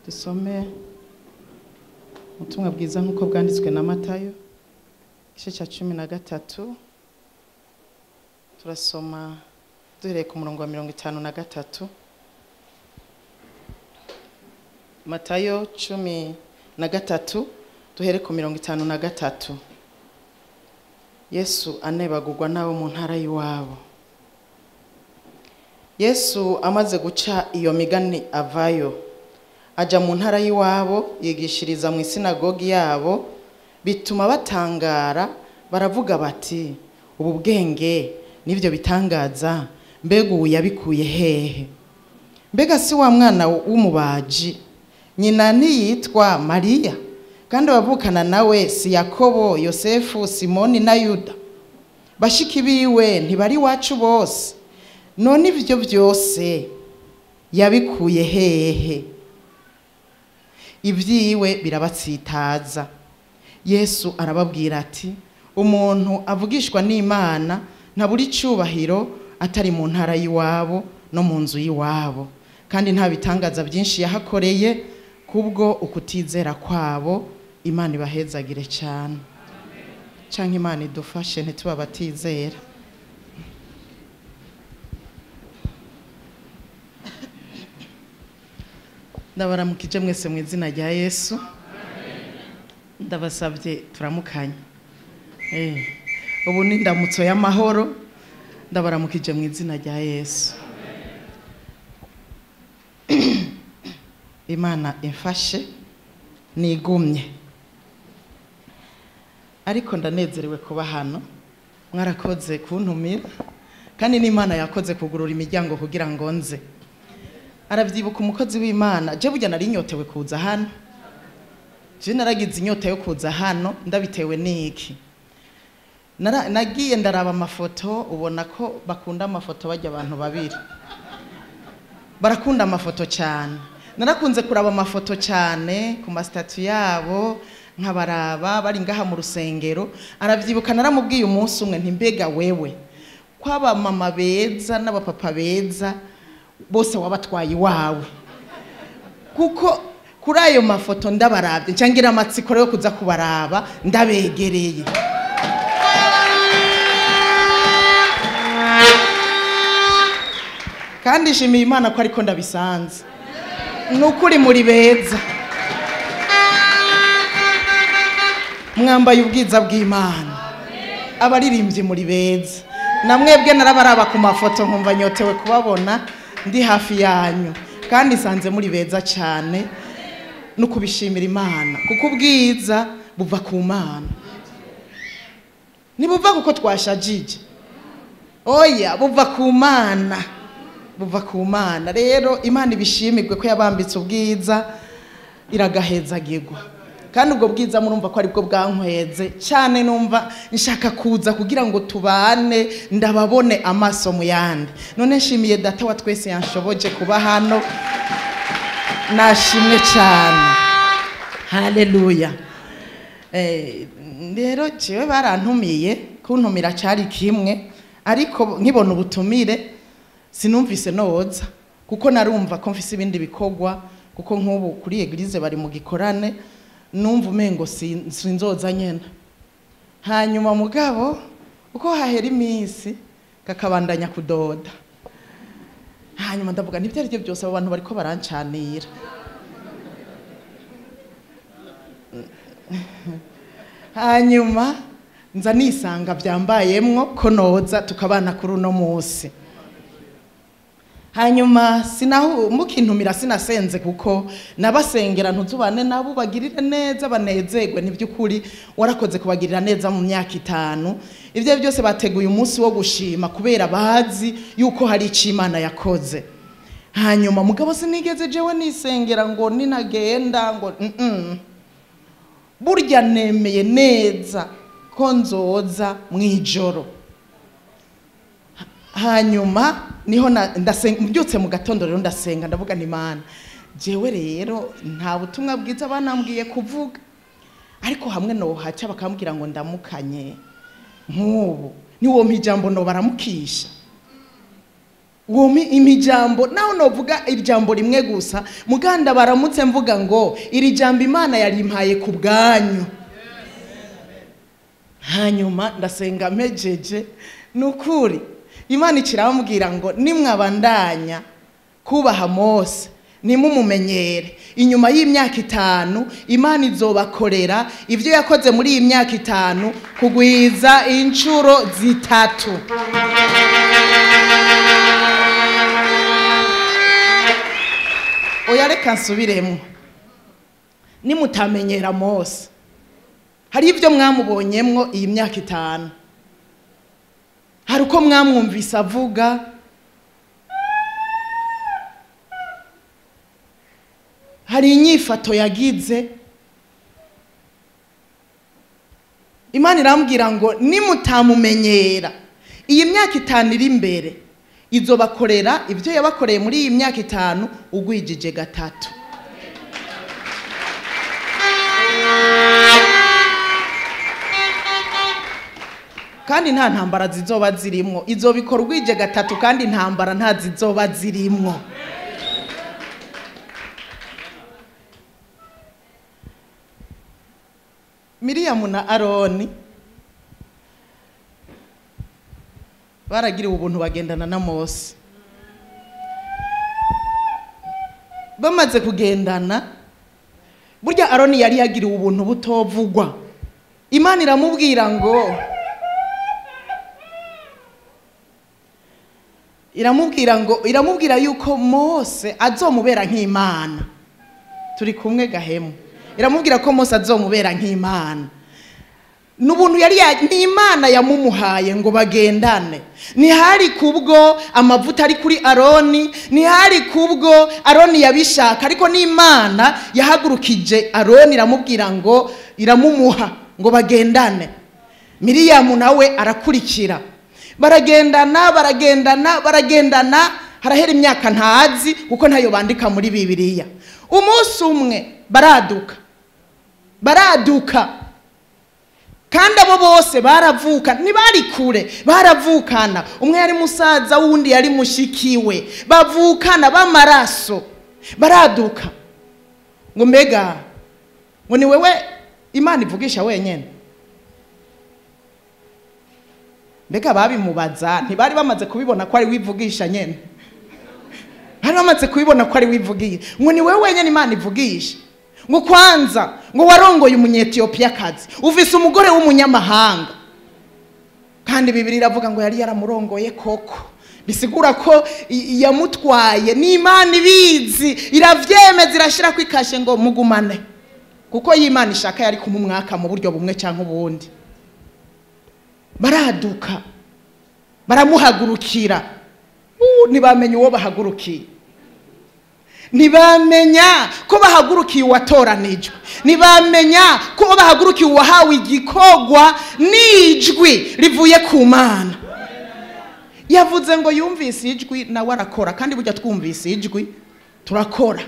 Dusome ubutumwa bwiza nk'uko bwanditswe na Matayo igice cya 13 turasoma duhereye ku murongo wa 53. Matayo 13 duhere ku 53. Yesu anebagurwa nabo mu ntara y'iwabo. Yesu amaze guca iyo migani avayo aja mu ntara y'iwabo yigishiriza mu isinagogi yabo, bituma batangara baravuga bati, ubu bwenge nivyo bitangaza mbega ubu yabikuye hehe? Mbega si wa mwana w'umubaji nyina ntiyitwa Mariya, kandi bavukana nawe si Yakobo, Yosefu, Simoni na Yuda? Bashiki biwe ntibari wacu bose? None ivyo byose yabikuye hehe? Ivyiwe birabatsitaza. Yesu arababwira ati, umuntu avugishwa n'Imana ntaburi cyubahiro atari mu ntara y'iwabo no mu nzu y'iwabo, kandi nta bitangaza byinshi yahakoreye kubwo ukutizera kwabo. Imana ibahezagire cyane. Canke Imana idufashe ntituba batizera. Ndabaramukije mwese mu izina rya Yesu. Ndabasabye turamukanye. Ubu ni ndamutso y'amahoro. Ndabaramukije mu izina rya Yesu. Imana imfashe nigumye. Ariko ndanezerewe kuba hano. Mwarakoze kuntumira, kandi n'Imana yakoze kugurura imiryango kugira ngo nze. Aravyibuka umukozi w'Imana, je burya nari inyotewe kuza hano. Je naragize inyota yo kuza hano, ndabitewe n'iki? Nagiye ndaraba amafoto, ubona ko bakunda amafoto bajya abantu babiri. Barakunda amafoto cyane. Narakunze kuraba amafoto cyane ku mastatu yabo, nkabaraba bari ngaha mu rusengero. Aravyibuka naramubwiye umunsi umwe nti, mbega wewe kwaba mama beza n'abapapa beza bose wabatwaye iwawe? Kuko kuri ayo mafoto ndabarabye ncangira amatsiko yo kuza kubaraba ndabegereye. Kandi shimiye Imana ko ariko ndabisanze. Nukuri muri beza, mwambaye ubwiza bw'Imana. Abaririmbyi muri beza, namwebwe narabaraba ku mafoto nkumva nyotewe kubabona ndi hafi yanyu, kandi sanze muri beza cyane. Nukubishimira Imana kuko ubwiza buva ku Mana. Nibuva kuko twashajije, oya buva ku Mana, buva ku Mana. Rero Imana ibishimirwe ko yabambitse ubwiza iragahezagirwa, kandi ubwo bwiza murumva ko aribwo bwankweze cyane. Numva nshaka kuza kugira ngo tubane ndababone amaso mu yandi. None nshimiye data wa twese yanshoboje kuba hano, nashimwe cyane. Haleluya. Rero jewe barantumiye, kuntumira cyari kimwe, ariko nkibona ubutumire sinumvise noza, kuko narumva ko mfise ibindi bikogwa. Kuko nk'ubu kuri eglise bari mu gikorane, numva umengo sinzoza nyene. Hanyuma mugabo uko hahera iminsi kakabandanya kudoda, hanyuma ndavuga nibyo aribyo byose abo bantu bariko barancanira. Hanyuma nza nisanga byambayemwo ko noza tukabana kuri uno munsi. Hanyuma sinaho mukintumira sinasenze, kuko nabasengera ntuzubane nabo bagirire neza banezerwe. Nibyukuri warakoze kubagirira neza mu myaka 5. Ivyo byose bateguye umunsi wo gushima kubera bazi yuko hari Imana yakoze. Hanyuma mugabo sinigeze jewe nisengera ngo ninagenda ngo burya nemeye neza ko nzoza mwijoro. Hanyuma niho ndasenga, mbyutse mu gatondo rero ndasenga ndavuga nti, Imana jewe rero nta butumwa bwiza banambwiye kuvuga, ariko hamwe no haca bakambwira ngo ndamukanye nk'ubu niwo mpijambo no baramukisha. imijambo naho novuga ijambo rimwe gusa muganda baramutse mvuga ngo iri jambo Imana yarimpaye ku bwanyu. Hanyuma ndasenga mejeje nukuri Imana ikirambwira ngo nimwabandanya kubaha Mose nimumumenyere inyuma y'imyaka 5 Imana izobakorera ivyo yakoze muri iyi myaka 5 kugwiza incuro 3. Oya reka nsubiremo nimutamenyera Mose hari ivyo mwamubonyemwo iyi myaka 5 hari uko mwamwumvise avuga hari inyifato yagize Imana irambwira ngo nimutamumenyera iyi myaka 5 iri imbere izobakorera ivyo yabakoreye muri iyi myaka 5 ugwijije 3. Kandi nta ntambara zizoba zirimwo izobikora ugwije 3 kandi ntambara nta zizoba zirimwo. Miriyamu na Aroni baragiriwe ubuntu bagendana na Mose. Bamaze kugendana burya Aroni yari yagiriwe ubuntu butovugwa. Imana iramubwira ngo iramubwira yuko Mose azomubera nk'Imana. Turi kumwe gahemu. Iramubwira ko Mose azomubera nk'Imana. N'ubuntu yari n'Imana yamumuhaye ngo bagendane. Ntihari kubwo amavuta ari kuri Aroni, ntihari kubwo Aroni yabishaka, ariko n'Imana yahagurukije Aroni iramubwira ngo iramumuha ngo bagendane. Miriyamu nawe arakurikira. Baragendana harahera imyaka ntazi kuko ntayo bandika muri Bibiliya. Umunsi umwe baraduka kandi abo bose baravuka ntibari kure baravukana. Umwe yari musaza wundi yari mushikiwe bavukana bamaraso baraduka ngo mbega ngo ni wewe Imana ivugisha wenyene. Mbega babimubaza ntibari bamaze kubibona ko ari wivugisha nyene. Hari bamaze kubibona ko ari wivugiye ngo ni wewe wenyene Imana ivugisha. Ngo kwanza ngo warongoye umunyetiyopiya kazi uvise umugore w'umunyamahanga kandi Bibiliya iravuga ngo yari yaramurongoye koko bisigura ko yamutwaye n'Imana ibizi iravyemeza irashira kwikashe ngo mugumane kuko y'Imana ishaka yari kumumwaka mu buryo bumwe canke ubundi. Baraduka baramuhagurukira ntibamenye uwo bahagurukiye, ntibamenya ko bahagurukiye uwatoranijwe, ntibamenya ko bahagurukiye uwahawe igikogwa n'ijwi rivuye ku Mana. Yavuze ngo yumvise ijwi nawe arakora kandi burya twumvise ijwi turakora.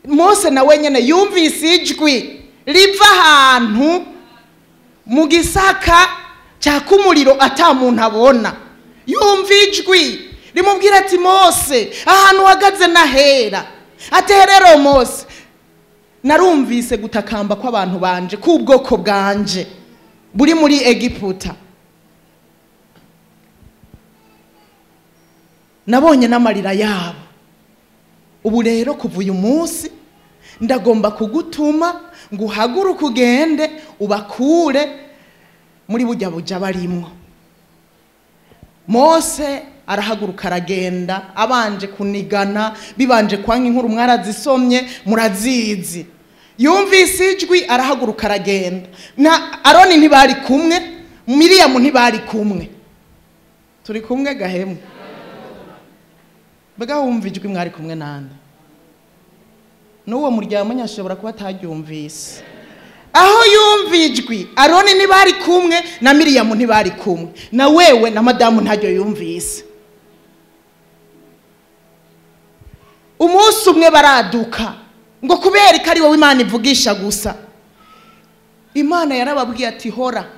Mose nawe nyene yumvise ijwi riva ahantu mu gisaka cyakumuriro ata muntu abona. Yumva ijwi rimubwira ati Mose ahantu hagaze nahera. Aterero Mose narumvise gutakamba kw'abantu banje kubwoko bwanje buri muri Egiputa. Nabonye n'amarira yabo. Ubu rero kuva uyu munsi ndagomba kugutuma ngo uhaguruke ugende ubakure muri bujya buja barimwo. Mose arahaguruka aragenda abanje kunigana bibanje kwanga inkuru mwarazisomye murazizi. Yumvise ijwi arahaguruka aragenda. Na Aroni ntibari kumwe, Miriyamu ntibari kumwe. Turi kumwe gahemu. Baga wumva ijwi mwari kumwe nande. N'uwo muryamo nyashobora kuba ataryumvise. Aho yumva ijwi Aroni ntibari kumwe na Miriyamu ntibari kumwe. Na wewe na madamu ntajyo yumvise. Umunsi umwe baraduka ngo kubera ko ari wowe Imana ivugisha gusa. Imana yarababwiye ati hora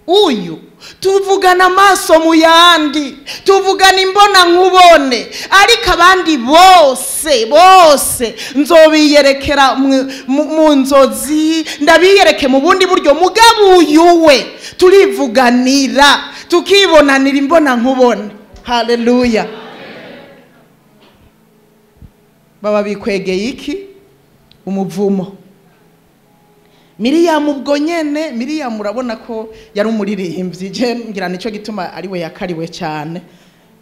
uyu tuvugana amaso mu yandi, tuvugana imbona nkubone, ariko abandi bose nzobiyerekera mu nzozi, ndabiyereke mu bundi buryo. Mugabo uyu we turivuganira tukibonanira imbona nkubone. Haleluya. Baba bikwegeye iki? Umuvumo. Miriyamu ubwo nyene, Miriyamu urabona ko yari umuririmbyi, je ngira nico gituma ari we yakariwe cyane.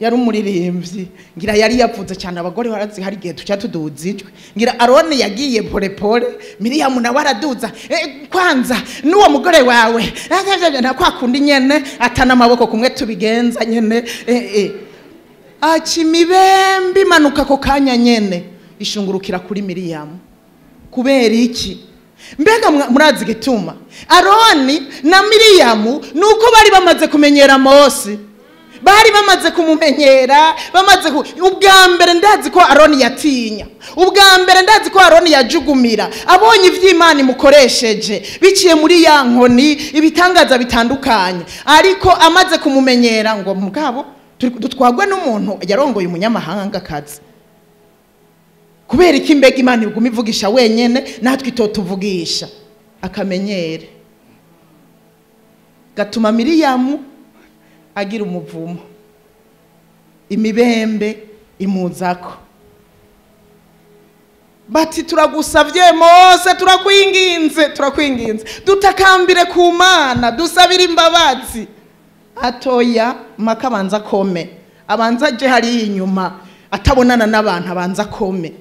Yari umuririmbyi, ngira yari yavuze cyane, abagore barazi hari gihe tuca tuduzijwe. Ngira Aroni yagiye pole, Miriyamu nawe araduza, kwanza n'uwo mugore wawe na kwa kundi nyene atana amaboko kumwe tubigenza nyene imibembe imanuka ko kanya nyene ishungurukira kuri Miriyamu. Kubera iki? Mbega murazi gituma Aroni na Miriyamu nuko bari bamaze kumenyera Mose, bari bamaze kumumenyera, ubwa mbere ndazi ko Aroni yatinya, ubwa mbere ndazi ko Aroni yajugumira, abonye ivy'Imana imukoresheje biciye muri ya nkoni, ibitangaza bitandukanye. Ariko amaze kumumenyera ngo mugabo dutwagwe n'umuntu yarongoye umunyamahanga kazi. Kubera iki mbega Imana iguma ivugisha wenyene natwe itotuvugisha? Akamenyere gatuma Miriyamu agira umuvumo, imibembe imuzako. Bati turagusavye Mose, turakwinginze dutakambire ku Mana, dusabire imbabazi. Atoya maka banza kome, abanza je hari inyuma atabonana n'abantu, abanza kome.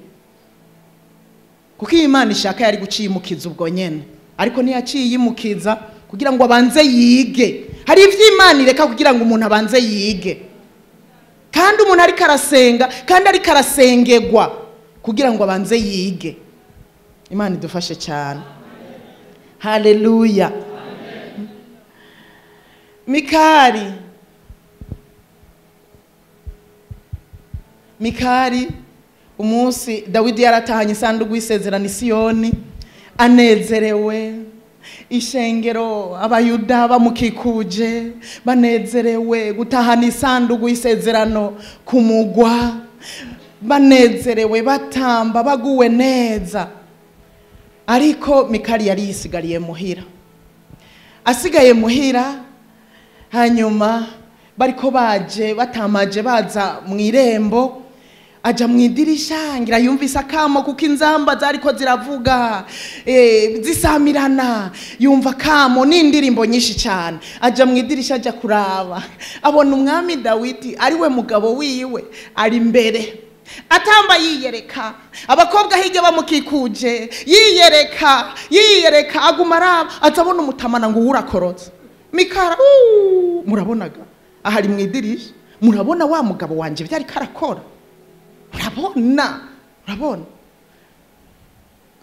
Kuko Imana ishaka yari gucimukiza ubwo nyene, ariko ntiyaciyimukiza kugira ngo abanze yige. Hari ivy'Imana ireka kugira ngo umuntu abanze yige, kandi umuntu ari karasenga kandi ari karasengegwa kugira ngo abanze yige. Imana idufashe cyane. Haleluya. Mikali umunsi Dawidi yaratahanye isanduku y'isezerano Siyoni, anezerewe, ishengero abayuda bamukikuje banezerewe gutahana isanduku y'isezerano kumugwa, banezerewe batamba baguwe neza. Ariko Mikali yari yisigariye muhira, asigaye muhira. Hanyuma bariko batamaje baza mu irembo, aja mu idirisha, ngira yumvise akamo kuko inzamba zariko ziravuga zisamirana, yumva kamo n'indirimbo nyinshi cyane. Aja mu idirisha aja kuraba, abona umwami Dawidi ari we mugabo wiwe ari imbere atamba yiyereka, abakobwa hirya bamukikuje yiyereka aguma araba, azabona umutamana ngo urakorotse. Mikara murabonaga ahari mu idirisha, murabona wa mugabo wanje byari karakora, urabona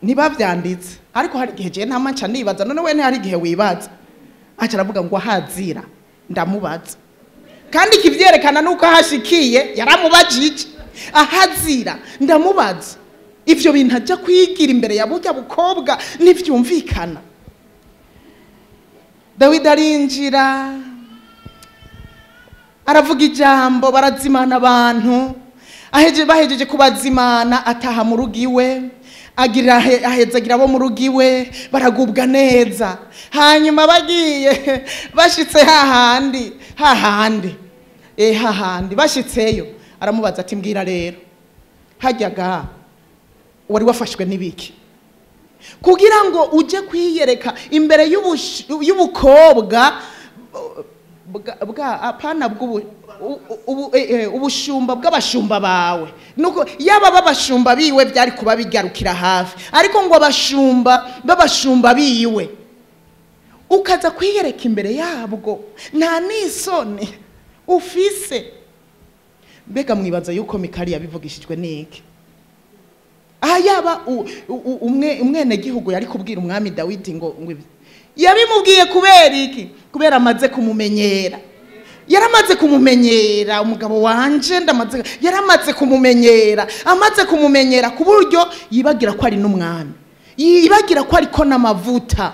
niba byanditse. Ariko hari gihe je ntamanca nibaza, none we hari gihe wibaza, aca aravuga ngo ahazira ndamubaza, kandi kivyerekana nuko ahashikiye yaramubajije. Ahazira ndamubaza, ivyo bintu aja kwigira imbere ya burya bukobwa ntivyumvikana. Dawidi arinjira aravuga ijambo, barazimana abantu. Bahejeje kubazimana ataha mu rugo iwe, ahezagira abo mu rugo iwe, baragubwa neza. Hanyuma bagiye bashitse hahandi bashitseyo, aramubaza ati mbwira rero, hajyaga wari wafashwe n'ibiki kugira ngo uje kwiyereka imbere y'ubukobwa apana ubushumba bw'abashumba bawe? Nuko yaba babashumba biwe byari kuba bigarukira hafi, ariko ngo babashumba biwe ukaza kwiyereka imbere yabwo, nta nisoni ufise. Mbega mwibaza yuko Mikali yabivugishijwe n'iki? Yaba umwene gihugu yari kubwira umwami Dawidi ngo yabimubwiye kubera iki? Kubera amaze kumumenyera. Yaramaze kumumenyera umugabo wanje, yaramaze kumumenyera, amaze kumumenyera ku buryo yibagira ko ari n'umwami, yibagira ko ariko n'amavuta.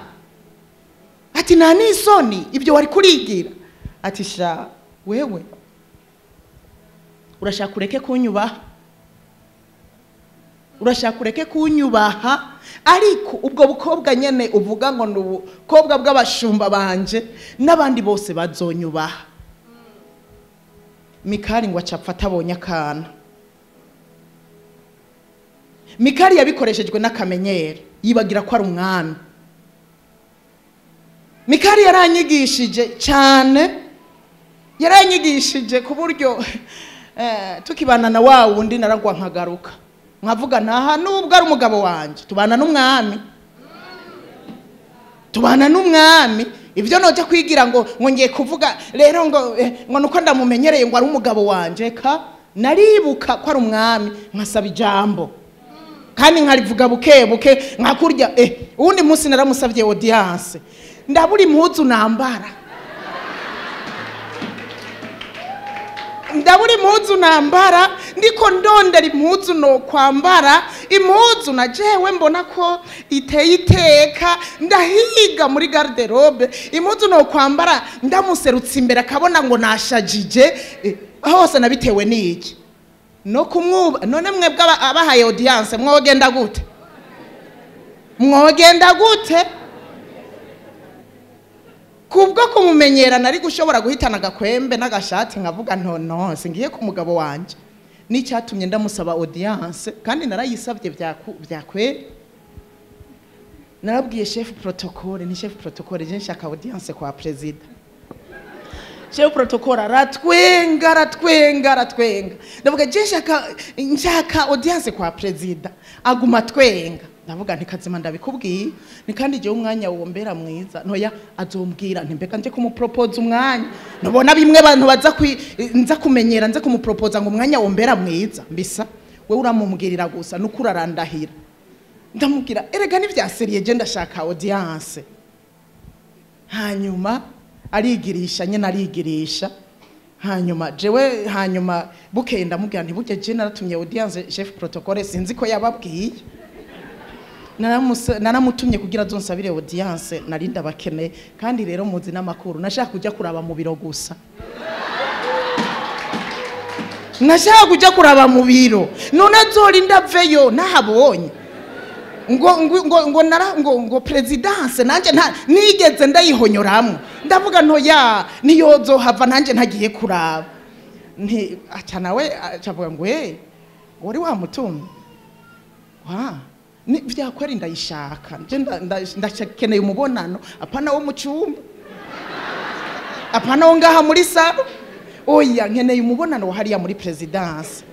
ati nta n'isoni ibyo wari kurigira. Ati sha wewe urashaka ureke kunyubaha, urashaka ureke kunyubaha, ariko ubwo bukobwa nyene uvuga ngo ni ubukobwa bw'abashumba banje n'abandi bose bazonyubaha. Mikali ngo acapfa atabonye akana. Mikali yabikoreshejwe n'akamenyero, yibagira ko ari umwami. Mikali yaranyigishije cyane, yaranyigishije ku buryo tukibana na wa wundi naragwa nkagaruka nkavuga ntaha nubwo ari umugabo wanje tubana n'umwami, tubana n'umwami. Ibyo noje kwigira ngo ngiye kuvuga rero ngo nuko ndamumenyereye ngo ari umugabo wanje, ka naribuka ko ari umwami nkasaba ijambo kandi nkarivuga buke buke nkakurya. Uwundi munsi naramusabye audience, ndabura impuzu nambara, ndabura impuzu nambara, ndiko ndondera impuzu no kwambara, impuzu na jewe mbona ko iteye iteka, ndahiga muri garderobe impuzu no kwambara, ndamuserutse imbere akabona ngo nashajije. Hose nabitewe n'iki no kumwuba. None mwebwe abahaye audience mwogenda gute? Mwogenda gute? Kubwo kumumenyera nari gushobora guhitana gakwembe n'agashati nkavuga no singiye ku mugabo wanje. N'icyatumye ndamusaba audience kandi narayisabye byakwe. Narabwiye chef protocole, ni chef protocole je nshaka audience kwa president. Chef protocole aratwenga. Ndavuga je nshaka audience kwa president, aguma twenga. Ndavuga nti kazima ndabikubwiye ni kandi je umwanya wombera mwiza ntoya azombwira nti mbeka nje kumupropose umwanya nubona bimwe abantu baza nza kumenyera nza kumupropose ngo umwanya wombera mwiza mbisa we uramumubwirira gusa nukurarandahira. Ndamubwira erega ni vya serie je ndashaka audience. Hanyuma arigirisha nyene arigirisha. Hanyuma jewe bukeye ndamubwira nti buke je naratumye audience chef protocole sinzi ko yababwiye. Naramutumye kugira azonsabire audience nari ndabakeneye kandi rero muzi n'amakuru nashaka kujya kuraba mu biro gusa. Nashaka kujya kuraba mu biro none azori ndaveyo nahabonye ngo presidence nanje nigeze ndayihonyoramwe. Ndavuga ntoya niyozo hava nanje ntagiye kuraba nti acha nawe acavuga ngo wari wamutumye ni vyakweri ndayishaka nje ndakeneye umubonano apana wo mu cyumba, apana wo ngaha muri salo. Oya nkeneye umubonano hariya muri presidence,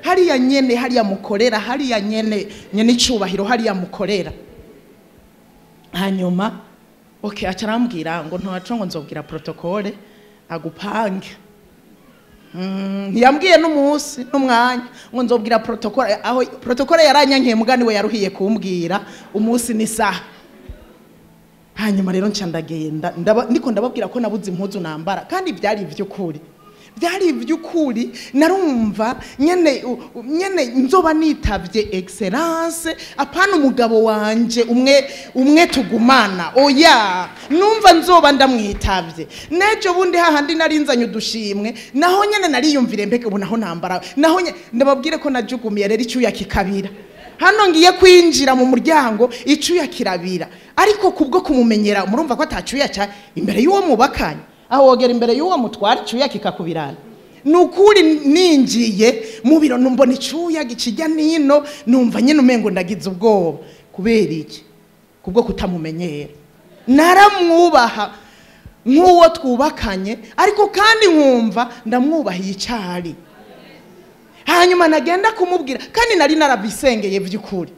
hariya nyene hariya mukorera, hariya nyene icubahiro hariya mukorera. Hanyuma acarambwira ngo ntaco ngo nzobwira protocole agupange. Ntiyambwiye n'umunsi n'umwanya ngo nzobwira protocole, aho protocole yaranyankiye mugani we yaruhiye kumbwira umunsi n'isaha. Hanyuma rero nca ndagenda ndiko ndababwira ko nabuze impuzu nambara kandi byari ivy'ukuri narumva nyene nzoba nitavye excellence apana umugabo wanje umwe tugumana. Oya numva nzoba ndamwitavye nejo bundi hahandi narinzanye udushimwe naho nyene nariyumvire mbeke ubu naho nambara naho ndababwire ko najugumiye rero icyuya kikabira. Hano ngiye kwinjira mu muryango icyuya kirabira, ariko kubwo kumumenyera murumva ko atacyuya cya imbere y'uwo mubakanye, aho wogera imbere y'uwo mutwara icyuya kikakubirana. Nukuri ninjiye mu biro numbona icyuya gikijya nino numva nyene umengo ndagize ubwoba. Kubera iki? Kubwo kutamumenyera. Naramwubaha nk'uwo twubakanye ariko kandi nkumva ndamwubahiye cyari. Hanyuma nagenda kumubwira kandi nari narabisengeye by'ukuri.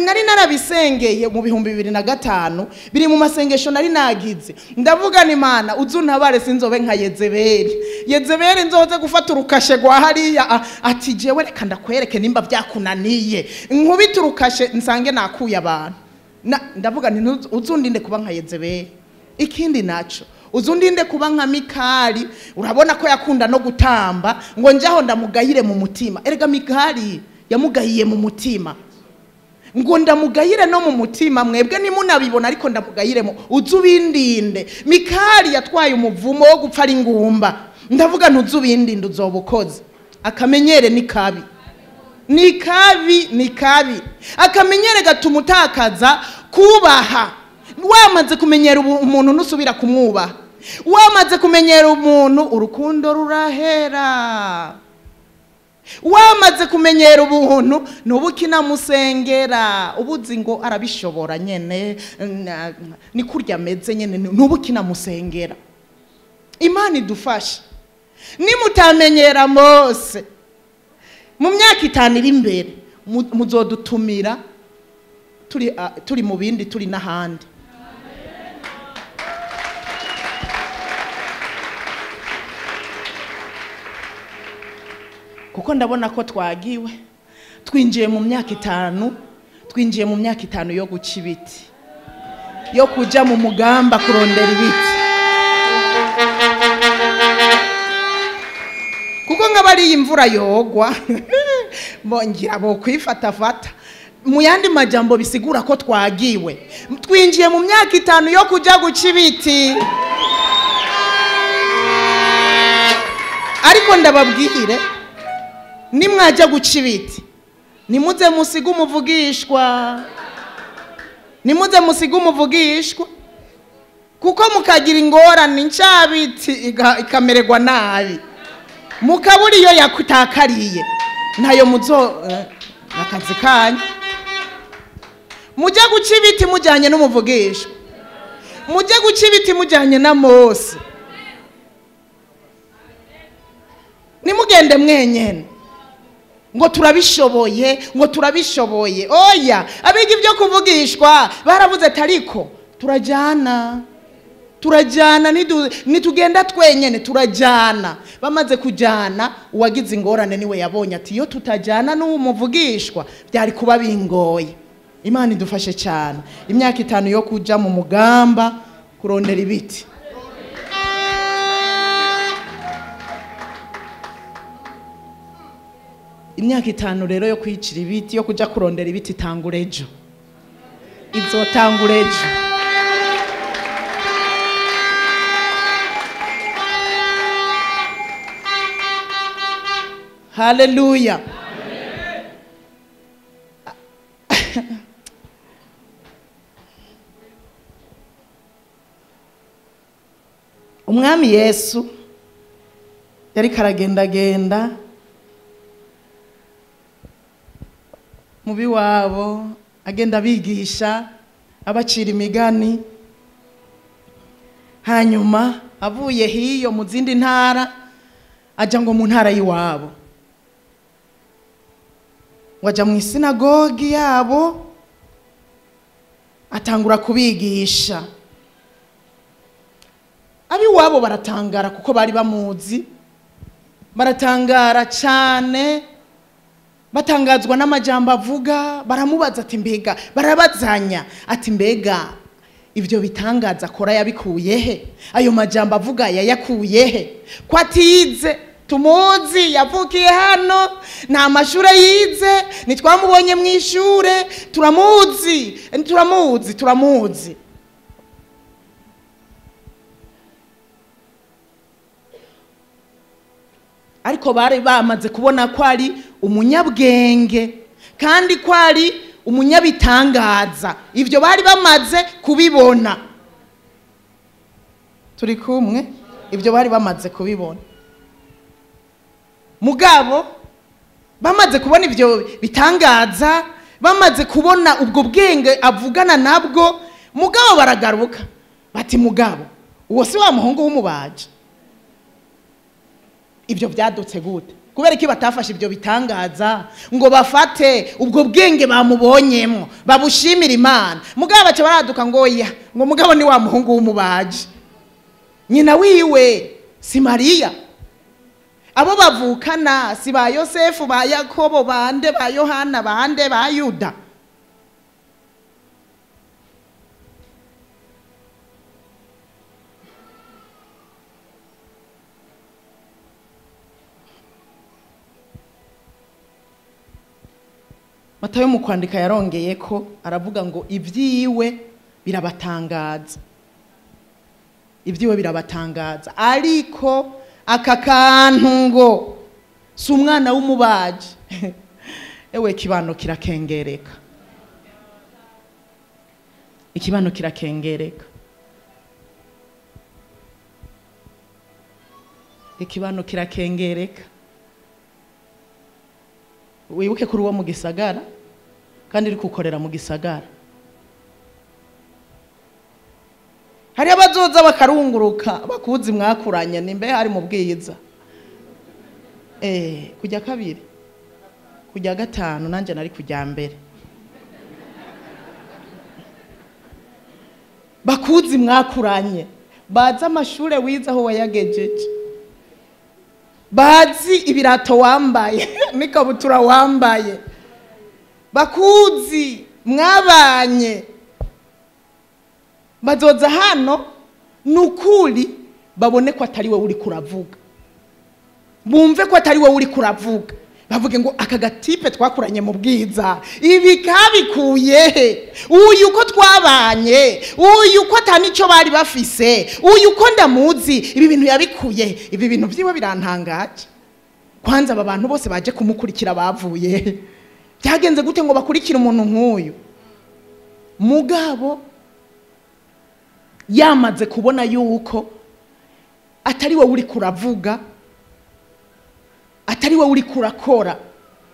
Nari narabisengeye mu 2005 biri mu masengesho nari nagize. Ndavuga ni Imana uzuntabare sinzobe nka Yezebeli nzoze gufata urukashe gwa hariya ati jewe reka ndakwereke nimba byakunaniye nkubita urukashe nsange nakuye abantu. Ndavuga nti uzundinde kuba nka Yezebeli. Ikindi naco uzundinde kuba nka Mikali, urabona ko yakunda no gutamba ngo njaho ndamugayire mu mutima. Erega Mikali yamugayiye mu mutima. ngo ndamugayire no mu mutima, mwebwe nimunabibona ariko ndamugayiremo uzi ubindinde. Mikali yatwaye umuvumo wo gupfa ari ingumba, ndavuga ntuzi ubindinde uzoba ukoze. Akamenyere ni kabi, ni kabi, ni kabi. Akamenyere gatuma utakaza kubaha. Wamaze kumenyera umuntu nusubira kumwubaha, wamaze kumenyera umuntu urukundo rurahera. Wamaze kumenyera ubuntu nubukina musengera, ubuzi ngo arabishobora nyene, ni kurya ameze nyene, nubukina musengera. Imana idufashe. Nimutamenyera Mose, mu myaka 5 iri imbere muzodutumira turi mu bindi, turi n'ahandi. Kuko ndabona ko twagiwe, twinjiye mu myaka 5, twinjiye mu myaka 5 yo guca ibiti, yo kuja mu mugamba kurondera ibiti. Kuko ngabari imvura yogwa bongira bo kwifatafata. Mu yandi majambo bisigura ko twagiwe, twinjiye mu myaka 5 yo kuja guca ibiti. Ariko ndababwire, nimwaje guca ibiti nimuze musiga umuvugishwa, nimuze musiga umuvugishwa, kuko mukagira ingorane ncabiti ikamererwa nabi, mukaburi iyo yakutakariye ntayo muzo akazi kanyu. Mujye guca ibiti mujyanye n'umuvugishwa, mujye guca ibiti mujyanye na Mose, nimugende mwenyene ngo turabishoboye, ngo turabishoboye. Oya, abiga ibyo kuvugishwa baravuze tariko turajyana, turajyana, nitugenda twenyene turajyana. Bamaze kujyana, uwagize ingorane niwe yabonye ati iyo tutajyana n'umuvugishwa byari kuba bingoye. Imana idufashe cyane. Imyaka 5 yo kuja mu mugamba kurondera ibiti. Imyaka 5 rero yo kwicira ibiti, yo kuja kurondera ibiti tangurejo, izotangurejo. Haleluya. Umwami Yesu yari karagendagenda mubi wabo, agenda bigisha, abacira imigani. Hanyuma avuye hiyo mu zindi ntara aja ngo mu ntara yiwabo, waja mu isinagogi yabo atangura kubigisha. Abiwabo baratangara kuko bari bamuzi, baratangara cyane, batangazwa n'amajambo avuga. Baramubaza ati mbega, barabazanya ati mbega ibyo bitangaza akora yabikuye he? Ayo majambo avuga yayakuye he? Ko atize, tumuzi, yavukiye hano, nta mashure yize, nitwamubonye mu ishure, turamuzi, turamuzi, turamuzi. Ariko bari bamaze kubona ko ari umunyabwenge kandi ko ari umunyabitangaza. Ibyo bari bamaze kubibona. Turi kumwe? Ibyo bari bamaze kubibona. Mugabo bamaze kubona ibyo bitangaza, bamaze kubona ubwo bwenge avugana nabwo, mugabo baragaruka bati mugabo uwo si wa muhungu w'umubaji. Ibyo byadutse gute? Kubera iki batafashe ibyo bitangaza ngo bafate ubwo bwenge bamubonyemo babushimira Imana? Mugabo bace baraduka ngo oya, ngo mugabo ni wa muhungu w'umubaji. Nyina wiwe si Mariya, abo bavukana si ba Yosefu, ba Yakobo, bande ba Yohana, bande ba Yuda. Matayo mu kwandika yarongeye ko aravuga ngo ibyiwe birabatangaza, ibyiwe birabatangaza, ariko aka kantu ngo si umwana w'umubaji ewe kibano kirakengereka, ikibano kirakengereka, ikibano kirakengereka. Wibuke kuri uwo mu gisagara kandi uri kukorera mu gisagara. Hari abazoza bakarunguruka bakuzi mwakuranye nimbe hari mu bwiza. Kujya kabiri, kujya gatanu nanje nari kujya mbere. Bakuzi mwakuranye, baza amashure wiza aho wayagejeje, bazi ibirato wambaye n'ikabutura wambaye, bakuzi mwabanye, bazoza hano nukuri babone ko atari we uri kuravuga, bumve ko atari we uri kuravuga, bavuge ngo aka gatipe twakuranye mu bwiza ibi kabikuye he, uyu ko twabanye, uyu ko atanico bari bafise, uyu ko ndamuzi, ibi bintu yabikuye, ibi bintu byiwe birantangaje. Kwanza aba bantu bose baje kumukurikira bavuye byagenze gute ngo bakurikire umuntu nk'uyu? Mugabo yamaze kubona yuko atari we uri kuravuga, atari we uri kurakora,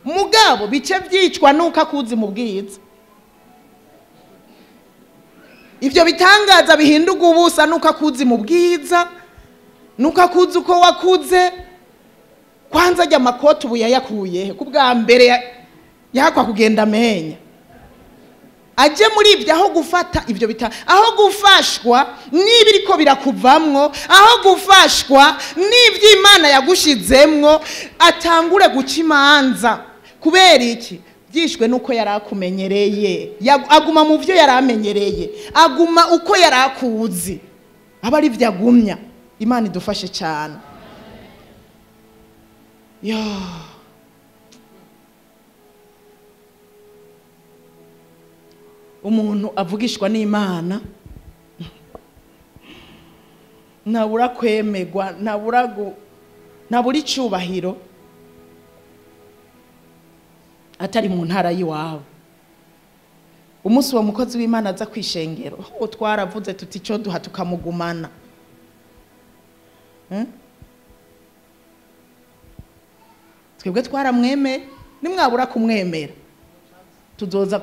mugabo bice byicwa nuko akuzi mu bwiza. Ivyo bitangaza bihinduka ubusa nuko akuzi mu bwiza, nuko akuzi uko wakuze. Kwanza ajya makoti ubu yayakuye kubwa mbere yakwa kugenda amenya, aje muri ibyo aho gufata ivyo aho gufashwa n'ibiriko birakuvamwo, aho gufashwa n'ibyo Imana yagushizemwo, atangure guca imanza. Kubera iki? Byishwe nuko yarakumenyereye, aguma mu byo yaramenyereye, aguma uko yarakuzi, aba ari byo agumya. Imana idufashe cyane. Umuntu avugishwa n'Imana ntabura kwemegwa, ntabura icyubahiro atari mu ntara y'iwabo. Umunsi wa mukozi w'Imana aza kwishengero, twaravuze tuti cyo duha tukamugumana. Twebwe twaramwemeye, nimwabura kumwemera tuzoza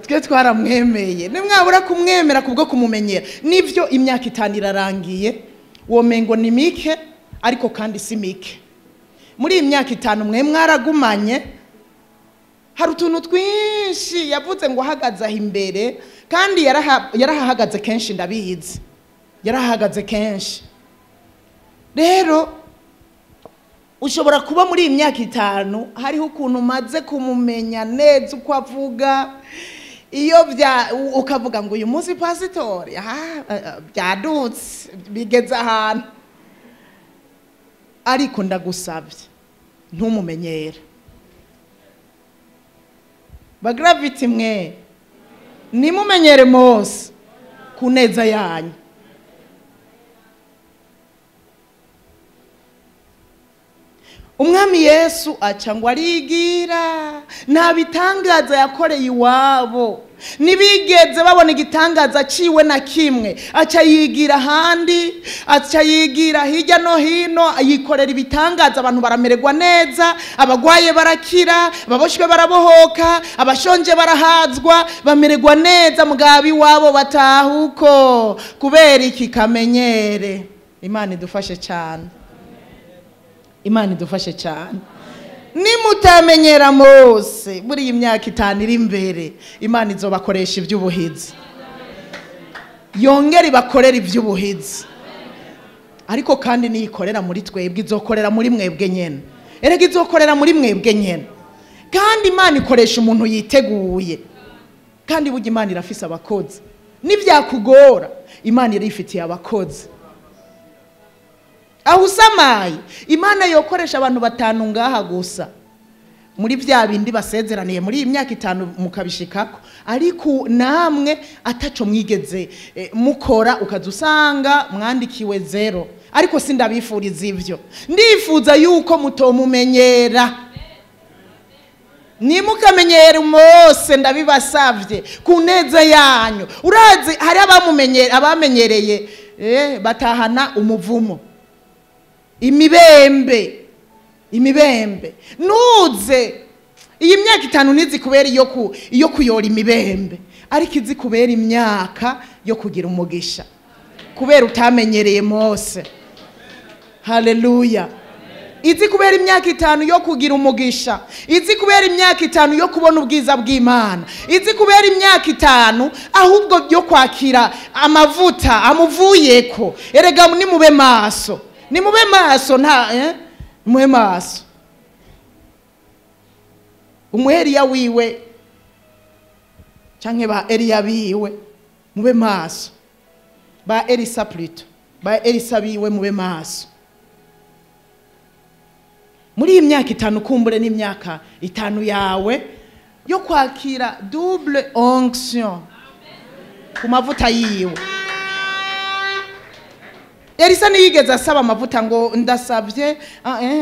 twe twaramwemeye, nimwabura kumwemera kubwo kumumenyera. Nivyo imyaka 5 irarangiye, womengo ni mike ariko kandi si mike. Muri imyaka 5 mwe mwaragumanye, hari utuntu twinshi yavuze ngo ahagaze aho imbere, kandi yarahagaze kenshi, ndabizi yarahagaze kenshi. Rero ushobora kuba muri imyaka 5 hariho ukuntu maze kumumenya neza uko avuga, iyo ukavuga ngo uyu munsi pasitori byadutse bigeze ahantu, ariko ndagusabye ntumumenyere. Bagravity mwe nimumenyere Mose kuneza yanyu. Umwami Yesu aca ngo arigira, nta bitangaza yakoreye iwabo, nibigeze babona igitangaza ciwe na kimwe. Aca yigira handi, aca yigira hirya no hino, yikorera ibitangaza, abantu baramererwa neza, abagwaye barakira, ababoshwe barabohoka, abashonje barahazwa, bamererwa neza. Mugabi wabo batahuko kubera iki kamenyere. Imana idufashe cyane, Imana idufashe cyane. Nimutamenyera Mose muri imyaka 5 iri imbere, Imana izobakoresha iby'ubuhizi, yongera ibakorera iby'ubuhizi. Ariko kandi niyikorera muri twebwe, izokorera muri mwebwe nyene. Erega izokorera muri mwebwe nyene. Kandi Imana ikoresha umuntu yiteguye, kandi burya Imana irafise abakozi. Nivyakugora Imana irifitiye abakozi. aho usamaye Imana yokoresha abantu 5 ngaha gusa muri vya bindi basezeraniye muri iyi myaka 5 mukabishikako, ariko namwe ataco mwigeze mukora ukazusanga mwandikiwe 0. Ariko sindabifuriza ivyo, ndifuza yuko mutomumenyera, nimukamenyera Mose, ndabibasavye ku neza yanyu. Urazi hari abamenyereye batahana umuvumo, imibembe nuze iyi myaka 5 nizi kubera iyo kuyora imibembe, ariko izi kubera imyaka yo kugira umugisha, kubera utamenyereye Mose. Haleluya. Izi kubera imyaka 5 yo kugira umugisha, izi kubera imyaka 5 yo kubona ubwiza bw'Imana, izi kubera imyaka 5 ahubwo yo kwakira amavuta amuvuyeko. Erega nimube maso mube maso. Umuheriya wiwe canke ba Eliya biwe mube maso, ba Elisa plutôt ba Elisa biwe mube maso. Muri iyi myaka 5 kumbure n'imyaka 5 yawe yo kwakira double onction ku mavuta yiwe. Elisa niyigeze asaba amavuta ngo ndasavye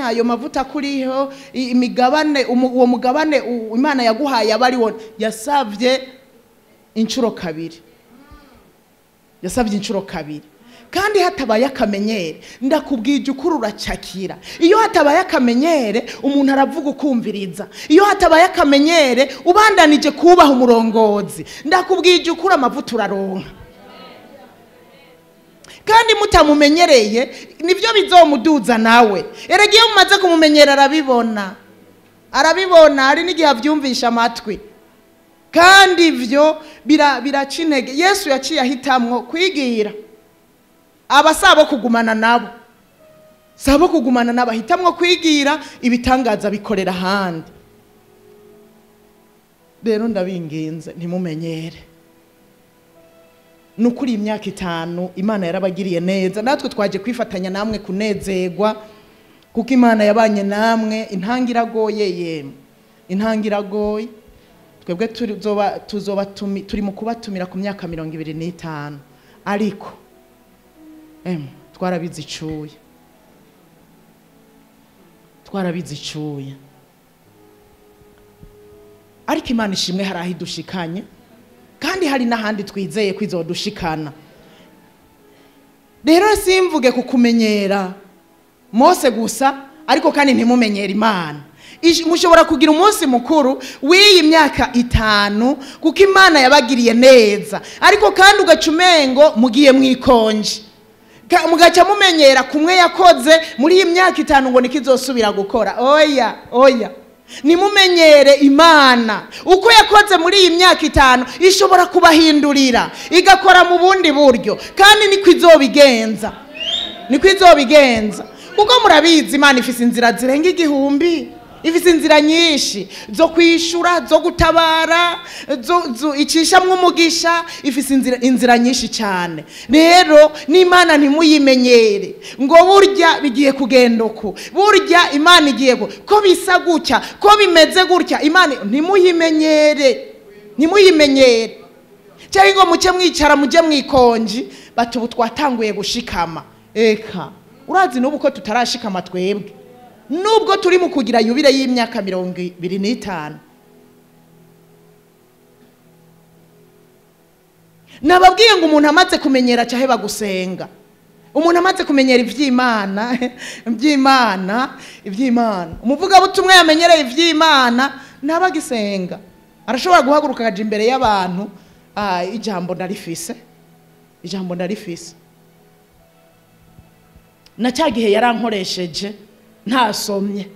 ayo mavuta kuriho imigabane, uwo mugabane Imana yaguhaye abari won. Yasavye inshuro 2, yasavye inshuro 2. Kandi hatabaye akamenyere, ndakubwije ukuri uracakira. Iyo hatabaye akamenyere umuntu aravuga ukumviriza, iyo hatabaye akamenyere ubandanije kubaha umurongozi, ndakubwije ukuri amavuta uraronka. Kandi mutamumenyereye nivyo bizomuduza nawe. Erega iyo mumaze kumumenyera arabibona ari n'igihe avyumvisha amatwi. Kandi ivyo biracinege. Yesu yaciye ahitamwo kwigira abasabo kugumana nabo, sabo kugumana nabo, ahitamwo kwigira ibitangaza bikorera handi. Rero ndabinginze ntimumenyere. Nukuri imyaka 5 Imana yarabagiriye neza, natwe twaje kwifatanya namwe kunezerwa, kuko Imana yabanye namwe. Intangiragoye intangiragoye twebwe tuzoba turi mu kubatumira ku myaka 25, ariko twarabizicuye. Ariko Imana ishimwe hari ahidushikanye, kandi hari n'ahandi twizeye kwizodushikana. Rero simvuge kukumenyera Mose gusa, ariko kandi ntimumenyera Imana. Mushobora kugira umunsi mukuru w'iyi myaka 5 kuko Imana yabagiriye neza, ariko kandi ugacumengo mugiye mwikonje, mugaca mumenyera kumwe yakoze muri iyi myaka 5 ngo nikizosubira gukora. Oya nimumenyere Imana uko yakoze muri iyi myaka 5 ishobora kubahindurira igakora mu bundi buryo, kandi niko izobigenza. Kuko murabizi Imana ifise inzira zirenga 1000, ifise inzira nyinshi zo kwishura, zo gutabara, zo icishamwe umugisha, ifise inzira nyinshi cyane. Rero n'Imana ntimuyimenyere ngo burya bigiye kugenda uko, burya Imana igiye ko bisa gutya, ko bimeze gutya. Imana ntimuyimenyere cyangwa ngo muce mwicara muje mwikonji batubu twatanguye gushikama. Eka urazi n'ubu ko tutarashikama twebwe, nubwo turi mu kugira yubire y'imyaka 25. Nababwiye ngo umuntu amaze kumenyera cyaheba gusenga, umuntu amaze kumenyera ivy'Imana umuvuga butumwe yamenyereye ivy'Imana ntabagisenga. Arashobora guhaguruka akaje imbere y'abantu, ijambo ndarifise na cyagihe yarankoresheje ntasomye,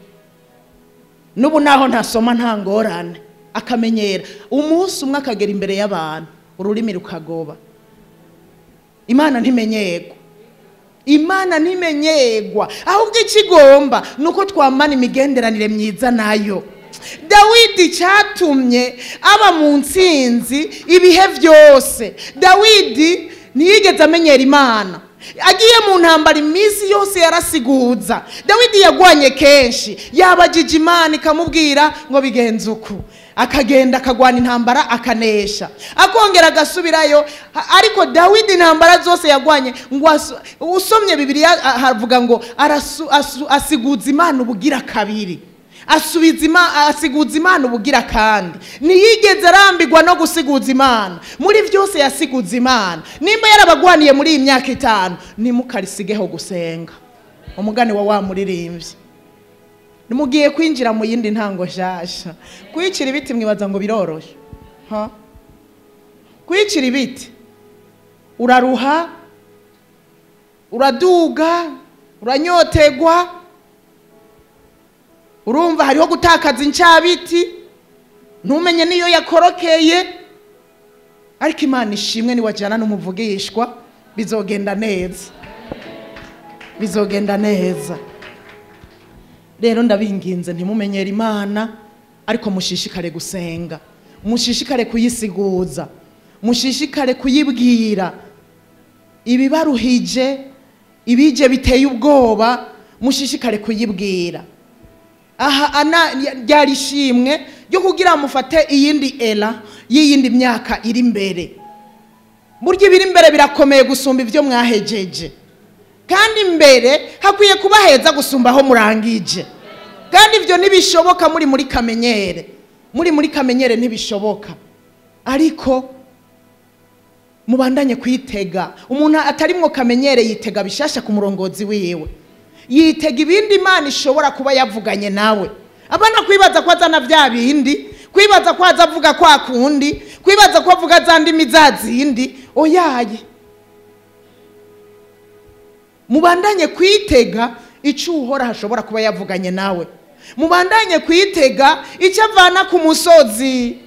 nubu naho ntasoma nta ngorane, akamenyera. Umunsi umwe akagera imbere y'abantu ururimi rukagoba. Imana ntimenyegwa, ahubwo ikigomba nuko twamana imigenderanire myiza nayo. Dawidi cyatumye aba mu ntsinzi ibihe byose. Dawidi ntiyigeze amenyera Imana, agiye mu ntambara iminsi yose yarasiguza. Dawidi yagwanye kenshi, yabajije Imana ikamubwira ngo bigenze uku, akagenda akagwana intambara akanesha, akongera agasubirayo. Ariko Dawidi intambara zose yagwanye, ngo usomye Bibiliya havuga ngo asiguza Imana ubugira kabiri, asiguza Imana ubugira kandi. Ntiyigeze arambirwa no gusiguza Imana, muri byose yasiguza Imana. Nimba yarabagwaniye muri iyi myaka 5, nimukarisigeho gusenga. Umugani wa muririmbyi. Nimugiye kwinjira mu yindi ntango shasha. Kwicira ibiti mwibaza ngo biroroshe, kwicira ibiti uraruha, uraduga, uranyotegwa, urumva hariho gutakaza incabiti, ntumenye niyo yakorokeye. Ariko Imana ishimwe, ni wajana n'umuvugishwa, bizogenda neza, bizogenda neza. Rero ndabinginze ntimumenyere Imana, ariko mushishikare gusenga, mushishikare kuyisiguza, mushishikare kuyibwira ibibaruhije, ibije biteye ubwoba, mushishikare kuyibwira. Aha ana ryarishimwe ryo kugira mufate iyindi era y'iyindi myaka iri imbere. Burya ibiri imbere birakomeye gusumba ivyo mwahejeje, kandi imbere hakwiye kuba heza gusumba aho murangije. Kandi ivyo ntibishoboka muri kamenyere, muri kamenyere ntibishoboka. Ariko mubandanye kwitega. Umuntu atarimwo kamenyere yitega bishasha ku murongozi wiwe, yitega ibindi Imana ishobora kuba yavuganye nawe. Abana kwibaza ko azana vya bindi, kwibaza ko azavuga kwa kundi, kwibaza ko avuga za ndimi zazindi. Oyaye, mubandanye kwitega icyo uhora hashobora kuba yavuganye nawe. Mubandanye kwitega icyo avana ku musozi.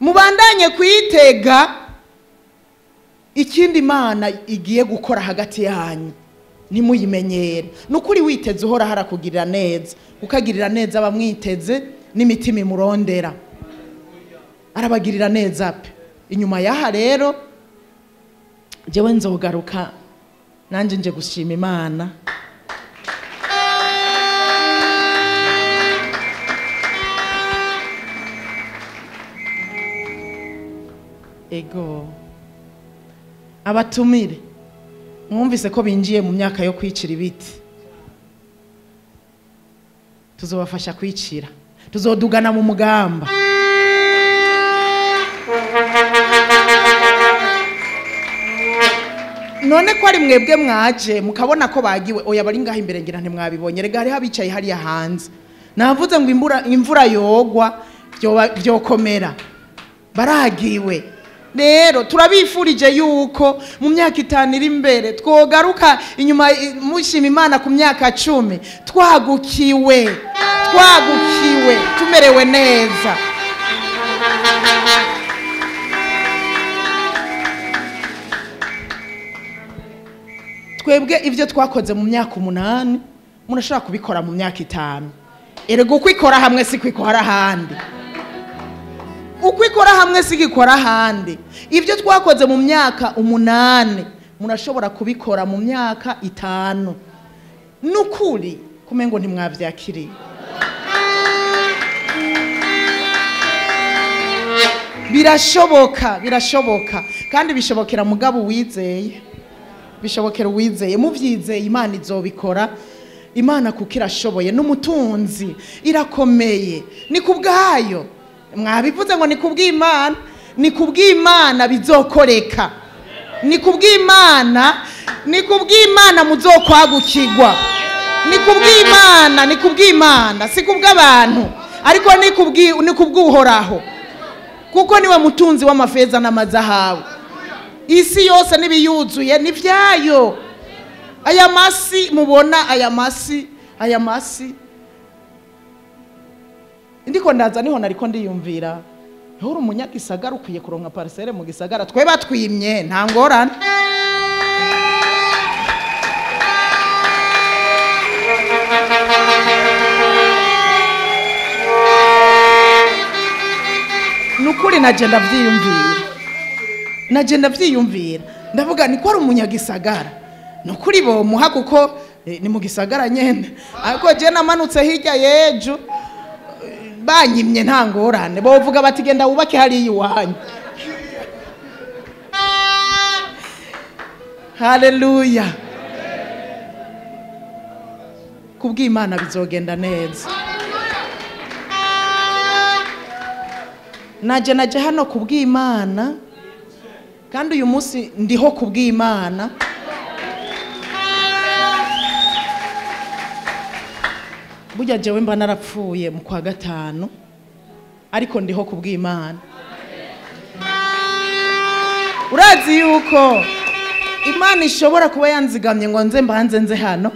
Mubandanye kwitega ikindi Imana igiye gukora hagati yanyu, nimuyimenyere. Nukuri witeze uhora harakugirira neza, ukagirira neza abamwiteze n'imitima imurondera, arabagirira neza pe. Inyuma yaha rero jewe nzogaruka nanje nje gushima Imana. Ego abatumire mwumvise ko binjiye mu myaka yo kwicira ibiti, tuzobafasha kwicira, tuzodugana mu mugamba. None ko ari mwebwe mwaje mukabona ko bagiwe, oya bari ngaho imbere ngira ntimwabibonye. Rega hari habicaye hariya hanze, navuze ngo imvura yogwa byokomera, baragiwe. Rero turabifurije yuko mu myaka 5 iri imbere twogaruka inyuma mushima Imana ku myaka 10 twagukiwe tumerewe neza. Twebwe ivyo twakoze mu myaka 8 murashaka kubikora mu myaka 5. Erego kwikora hamwe si kwikora handi, ukwikora hamwe sigikora handi. Ivyo twakoze mu myaka 8 murashobora kubikora mu myaka 5. Nukuri kumengo ntimwavyakiriye. Birashoboka kandi bishobokera mugabo wizeye, bishobokera uwizeye. Muvyizeye Imana izobikora. Imana kuko irashoboye, n'umutunzi irakomeye, ni kubwayo. Mwabivuze ngo ni kubw'Imana, ni kubw'Imana bizokoreka, ni kubw'Imana muzokwagukirwa, ni kubw'Imana si kubw'abantu, ariko ni kubw'Uhoraho, kuko niwe mutunzi w'amafeza n'amazahabu. Isi yose nibiyuzuye ni vyayo. Aya masi mubona, aya masi ndiko ndaza niho nariko ndiyumvira, horo umunyagisagara ukwiye kuronka parcelle mu gisagara, twe batwimye nta ngorane. Nukuri najenda vyiyumvira, ndavuga ni ko ari umunyagisagara nukuri bomuha kuko ni mu gisagara nyene ariko je namanutse hirya yejo banyimye nta ngorane bovuga bati genda wubake hari iwanyu. Haleluya. Kubw'Imana bizogenda neza. Naje hano kubw'Imana kandi uyu munsi ndiho kubw'Imana. Burya jewe mba narapfuye mu kwa gatanu ariko ndiho kubw'Imana. Urazi yuko Imana ishobora kuba yanzigamye ngo nze mbanze nze hano.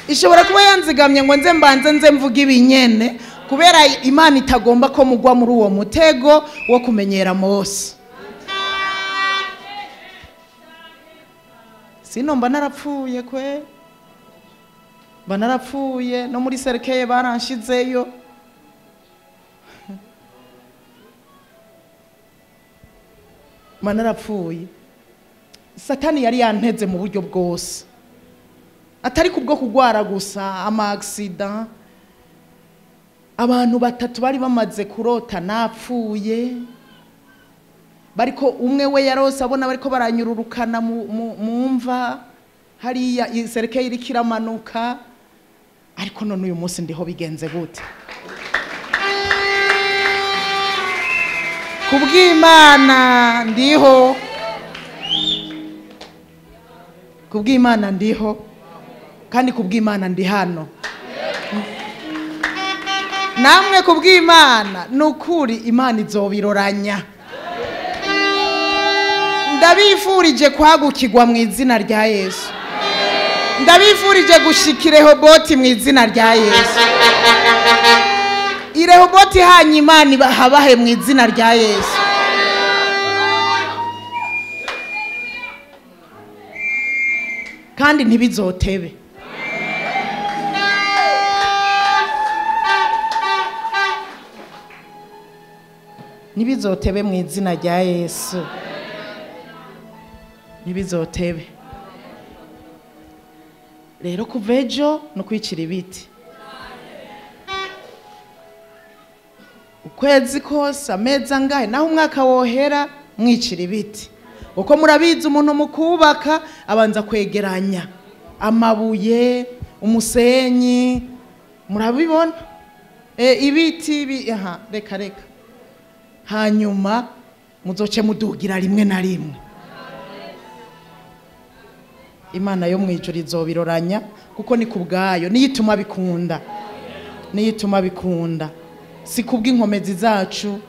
Ishobora kuba yanzigamye ngo nze mbanze nze mvuga ibinyene kubera Imana itagomba ko mugwa muri uwo mutego wo kumenyera Mose. Sino mba narapfuye kwe. Mba narapfuye no muri serikeye baranshizeyo. Mba narapfuye. Satani yari yanteze mu buryo bwose. Atari kubwo kugwara gusa ama accident. Abantu batatu bari bamaze kurota napfuye. Bariko umwe we yarose abona bariko baranyururukana mu mva hariya isereke iri kiramanuka ariko none uyu munsi ndiho bigenze gute kubw'Imana ndiho kandi kubw'Imana ndi hano namwe kubw'Imana nukuri Imana izobiroranya. Ndabifurije kwagukirwa mu izina rya Yesu. Ndabifurije gushikira Rehoboti mu izina rya Yesu. Irehoboti hanya Imana habahe mu izina rya Yesu. Kandi ntibizotebe. Ntibizotebe mu izina rya Yesu. Ntibizotebe. Rero kuvejo no kwicira ibiti. Ukwezi kose amezi angahe naho umwaka wohera mwicira ibiti. Uko murabizi umuntu mukubaka abanza kwegeranya amabuye, umusenyi, murabibona? Ibiti reka. Hanyuma muzoce mudugira rimwe na rimwe. Imana yo mwijuru izobiroranya kuko ni kubgayo niyituma bikunda si kubw'inkomezi zacu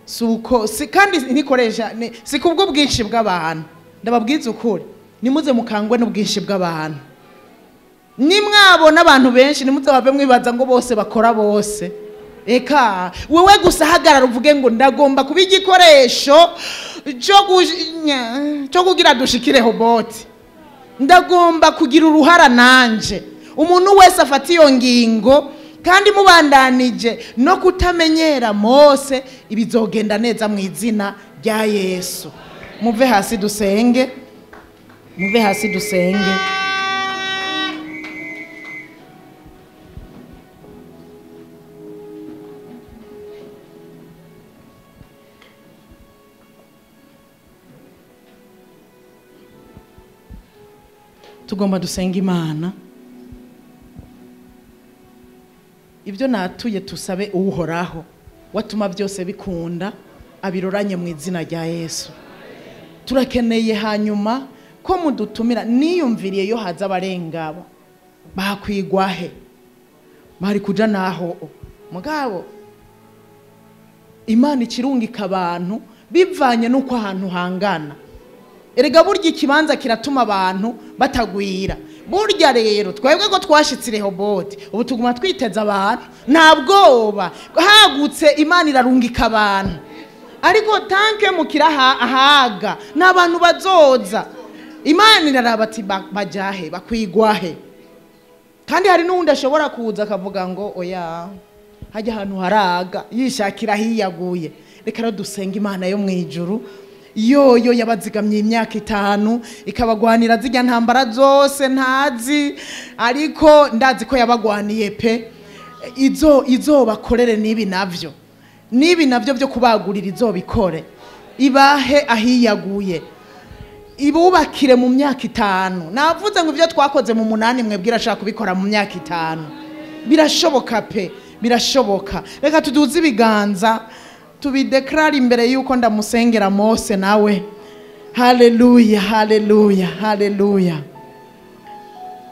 suko si kandi nikoresha si kubwo bwinshi bw'abantu ndababwiza ukuri nimuze mukangwe n'ubwinshi bw'abantu nimwabona abantu benshi nimuze bave mwibaza ngo bose bakora bose eka wewe gusa hagarara uvuge ngo ndagomba kuba igikoresho cyo kugira dushikire Rehoboti. Ndagomba kugira uruhara nanje. Umuntu wese afata iyo ngingo kandi mubandanije no kutamenyera Mose ibizogenda neza mu izina rya Yesu. Muve hasi dusenge. Tugomba dusenga Imana. Ibyo natuye tusabe uhoraho watuma byose bikunda abiroranye mu izina rya Yesu. Turakeneye hanyuma ko mudutumira niyumviriye yo haza abarengaba bakwigwahe bari kuja naho mugabo Imana ikirungika abantu bivanye nuko ahantu hangana. Erega burya ikibanza kiratuma abantu batagwira. Burya rero twebwe ko twashitse Rehoboti ubu tuguma twiteza abantu ntabwoba hagutse Imana irarungika abantu ariko tanke mukira ahaga n'abantu bazoza Imana iraraba ati bajahe bakwigwahe kandi hari n'undi ashobora kuza akavuga ngo oya hajya ahantu haraga yishakira hiyaguye. Reka rero dusenga Imana yo mu ijuru, yoyo yabazigamye imyaka 5 ikabagwanira zijya ntambara zose ntazi, ariko ndazi ko yabagwaniye pe. Izo bakorere nibi navyo byo kubagurira izobikore, ibahe ahiyaguye, ibubakire mu myaka 5. Navuze ngo ibyo twakoze mu 8 mwebwira ashaka kubikora mu myaka 5. Birashoboka pe, birashoboka. Reka tuduze ibiganza tubidekrari imbere yuko ndamusengera Mose nawe. Haleluya, haleluya, haleluya.